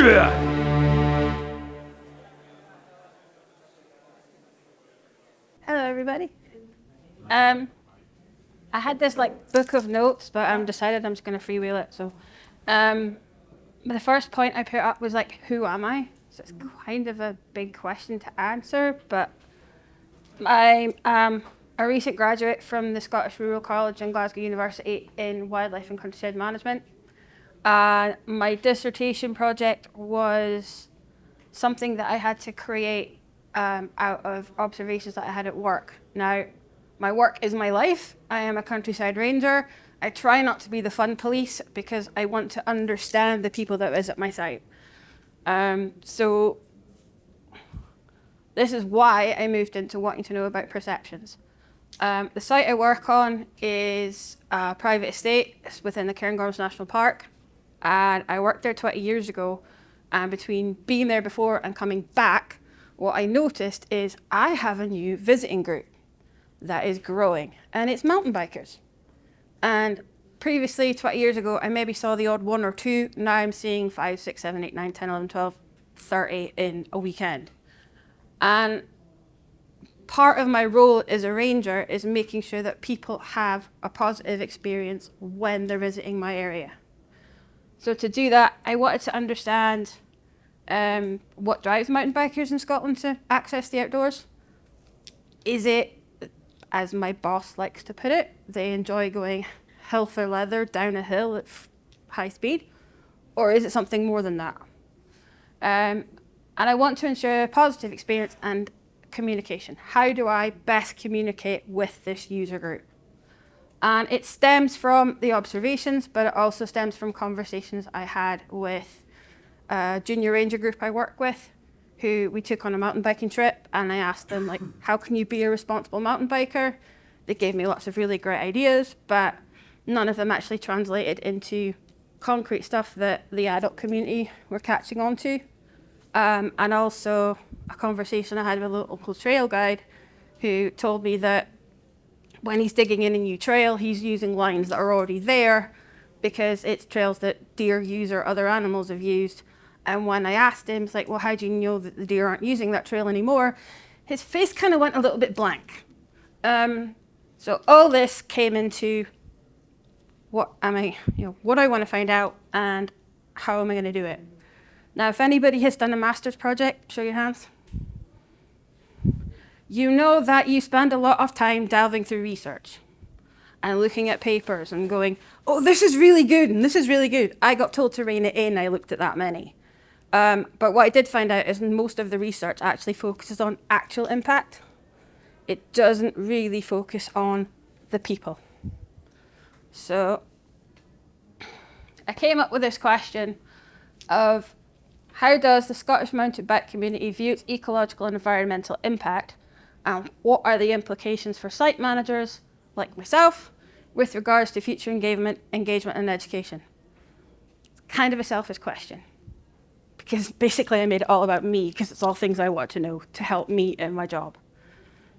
Hello, everybody. I had this book of notes, but I decided I'm just going to freewheel it. So, the first point I put up was who am I? So it's kind of a big question to answer, but I am a recent graduate from the Scottish Rural College and Glasgow University in Wildlife and Countryside Management. My dissertation project was something that I had to create out of observations that I had at work. Now, my work is my life. I am a countryside ranger. I try not to be the fun police because I want to understand the people that visit my site. So this is why I moved into wanting to know about perceptions. The site I work on is a private estate. It's within the Cairngorms National Park. And I worked there 20 years ago. And between being there before and coming back, what I noticed is I have a new visiting group that is growing, and it's mountain bikers. And previously, 20 years ago, I maybe saw the odd one or two. Now I'm seeing 5, 6, 7, 8, 9, 10, 11, 12, 30 in a weekend. And part of my role as a ranger is making sure that people have a positive experience when they're visiting my area. So to do that, I wanted to understand what drives mountain bikers in Scotland to access the outdoors. Is it, as my boss likes to put it, they enjoy going hell for leather down a hill at high speed? Or is it something more than that? And I want to ensure positive experience and communication. How do I best communicate with this user group? And it stems from the observations, but it also stems from conversations I had with a junior ranger group I work with, who we took on a mountain biking trip, and I asked them, how can you be a responsible mountain biker? They gave me lots of really great ideas, but none of them actually translated into concrete stuff that the adult community were catching on to. And also a conversation I had with a local trail guide who told me that when he's digging in a new trail, he's using lines that are already there because it's trails that deer use or other animals have used. And when I asked him, it's well, how do you know that the deer aren't using that trail anymore? His face kind of went a little bit blank. So all this came into what I want to find out and how am I going to do it? Now, if anybody has done a master's project, show your hands. You know that you spend a lot of time delving through research and looking at papers and going, oh, this is really good and this is really good. I got told to rein it in, I looked at that many. But what I did find out is most of the research actually focuses on actual impact. It doesn't really focus on the people. So I came up with this question of how does the Scottish mountain bike community view its ecological and environmental impact, and what are the implications for site managers like myself with regards to future engagement and education? It's kind of a selfish question because basically I made it all about me because it's all things I want to know to help me in my job.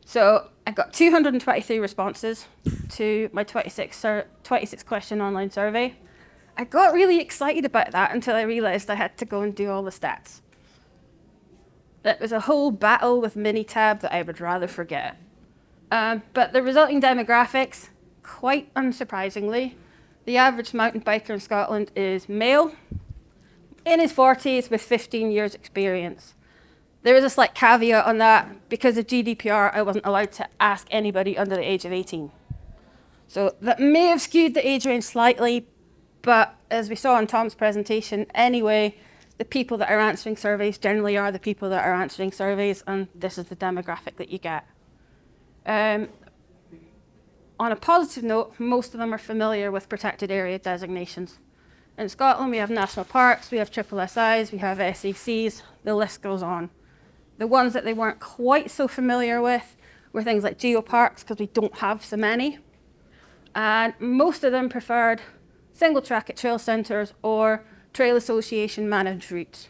So I got 223 responses to my 26 question online survey. I got really excited about that until I realized I had to go and do all the stats. It was a whole battle with Minitab that I would rather forget. But the resulting demographics, quite unsurprisingly, the average mountain biker in Scotland is male, in his 40s with 15 years experience. There is a slight caveat on that. Because of GDPR, I wasn't allowed to ask anybody under the age of 18. So that may have skewed the age range slightly, but as we saw in Tom's presentation anyway, the people that are answering surveys generally are the people that are answering surveys, and this is the demographic that you get. On a positive note, most of them are familiar with protected area designations. In Scotland, we have national parks, we have SSSIs, we have SACs, the list goes on. The ones that they weren't quite so familiar with were things like geoparks, because we don't have so many. And most of them preferred single track at trail centres or trail association managed routes.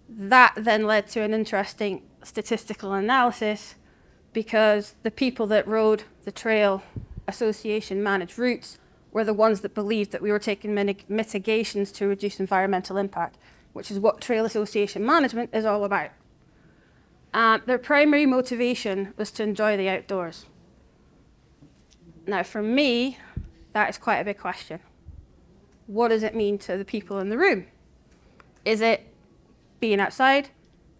That then led to an interesting statistical analysis because the people that rode the trail association managed routes were the ones that believed that we were taking mitigations to reduce environmental impact. which is what trail association management is all about. Their primary motivation was to enjoy the outdoors. Now, for me, that is quite a big question. What does it mean to the people in the room? Is it being outside?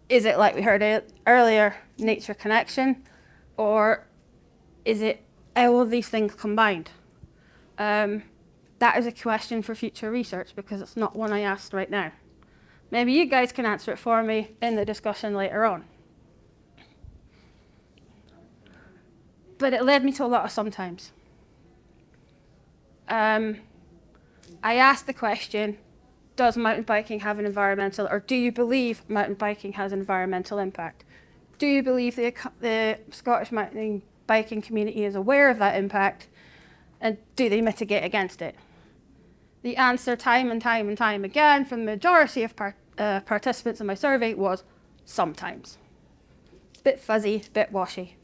Is it, like we heard earlier, nature connection? Or is it all of these things combined? That is a question for future research because it's not one I asked right now. Maybe you guys can answer it for me in the discussion later on. But it led me to a lot of sometimes. I asked the question, does mountain biking have an environmental, or do you believe mountain biking has an environmental impact? Do you believe the Scottish mountain biking community is aware of that impact, and do they mitigate against it? The answer time and time again from the majority of participants in my survey was sometimes. Bit fuzzy, bit washy.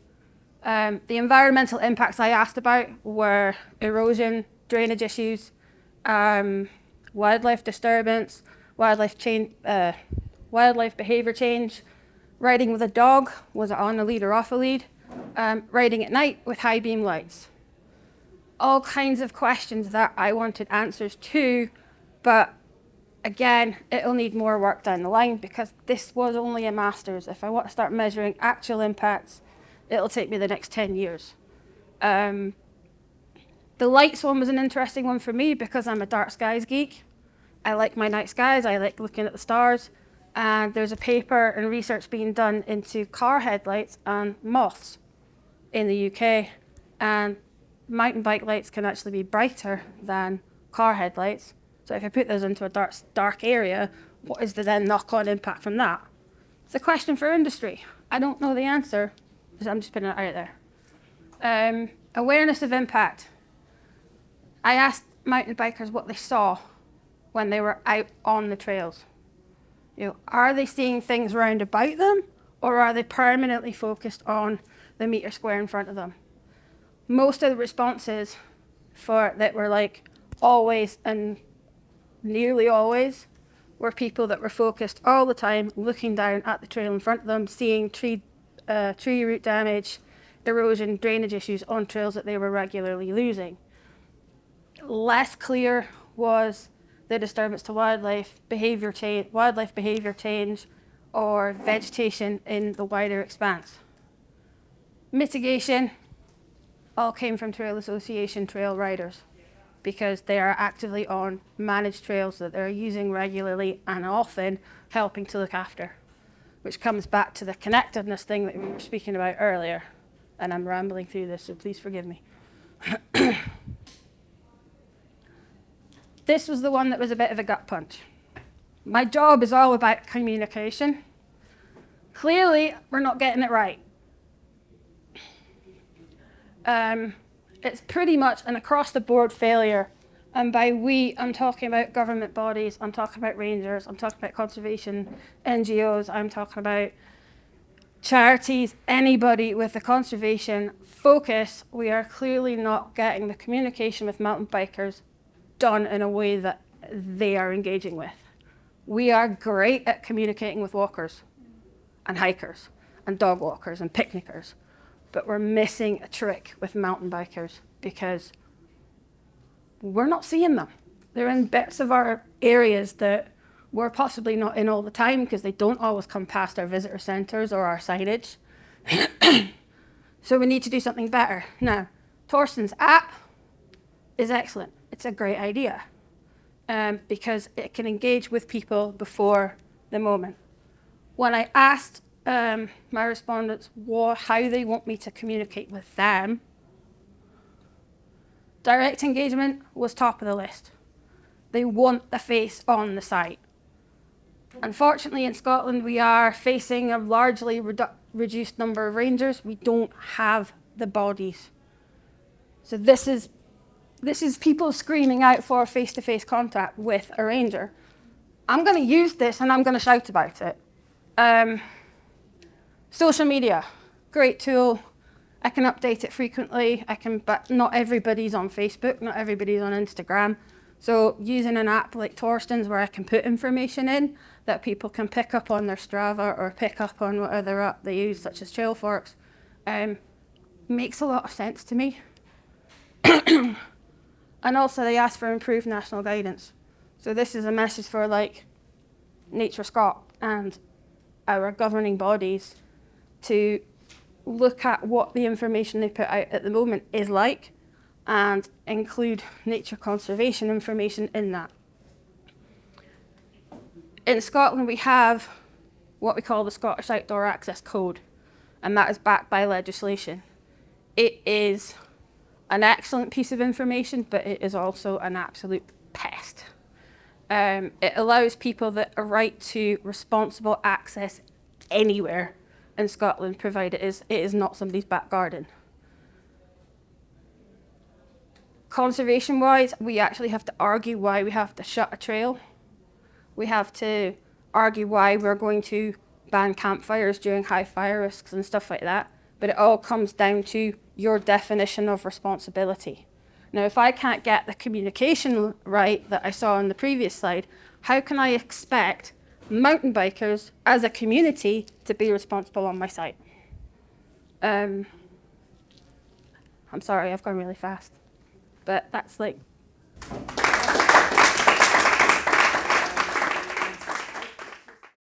The environmental impacts I asked about were erosion, drainage issues, wildlife disturbance, wildlife behavior change, riding with a dog, was it on a lead or off a lead, riding at night with high beam lights. All kinds of questions that I wanted answers to, but again, it'll need more work down the line because this was only a master's. If I want to start measuring actual impacts, it'll take me the next 10 years. The lights one was an interesting one for me because I'm a dark skies geek. I like my night skies, I like looking at the stars, and there's a paper and research being done into car headlights and moths in the UK, and mountain bike lights can actually be brighter than car headlights. So if I put those into a dark area, what is the then knock-on impact from that? It's a question for industry. I don't know the answer, so I'm just putting it out there. Awareness of impact. I asked mountain bikers what they saw when they were out on the trails. Are they seeing things round about them, or are they permanently focused on the meter square in front of them? Most of the responses for that were like always and nearly always were people that were focused all the time, looking down at the trail in front of them, seeing tree root damage, erosion, drainage issues on trails that they were regularly losing. Less clear was the disturbance to wildlife behavior change, or vegetation in the wider expanse. Mitigation all came from trail association trail riders because they are actively on managed trails that they're using regularly and often helping to look after, which comes back to the connectedness thing that we were speaking about earlier. And I'm rambling through this, so please forgive me. This was the one that was a bit of a gut punch. My job is all about communication. Clearly, we're not getting it right. It's pretty much an across-the-board failure. And by we, I'm talking about government bodies, I'm talking about rangers, I'm talking about conservation NGOs, I'm talking about charities, anybody with a conservation focus. We are clearly not getting the communication with mountain bikers done in a way that they are engaging with. We are great at communicating with walkers and hikers and dog walkers and picnickers, but we're missing a trick with mountain bikers because we're not seeing them. They're in bits of our areas that we're possibly not in all the time because they don't always come past our visitor centres or our signage. So we need to do something better. Now, Torsten's app is excellent. It's a great idea because it can engage with people before the moment. When I asked my respondents how they want me to communicate with them, direct engagement was top of the list. They want the face on the site. Unfortunately, in Scotland, we are facing a largely reduced number of rangers. We don't have the bodies. So this is people screaming out for face-to-face contact with a ranger. I'm going to use this and I'm going to shout about it. Social media, great tool. I can update it frequently. But not everybody's on Facebook, not everybody's on Instagram. So using an app like Torsten's where I can put information in that people can pick up on their Strava or pick up on what other app they use, such as Trailforks, makes a lot of sense to me. And also they ask for improved national guidance. So this is a message for like Nature Scot and our governing bodies to look at what the information they put out at the moment is like and include nature conservation information in that. In Scotland, we have what we call the Scottish Outdoor Access Code, and that is backed by legislation. It is an excellent piece of information, but it is also an absolute pest. It allows people the right to responsible access anywhere in Scotland, provided it is not somebody's back garden. Conservation-wise, we actually have to argue why we have to shut a trail. We have to argue why we're going to ban campfires during high fire risks and stuff like that. But it all comes down to your definition of responsibility. Now, if I can't get the communication right that I saw on the previous slide, how can I expect mountain bikers as a community to be responsible on my site? I'm sorry, I've gone really fast. But that's like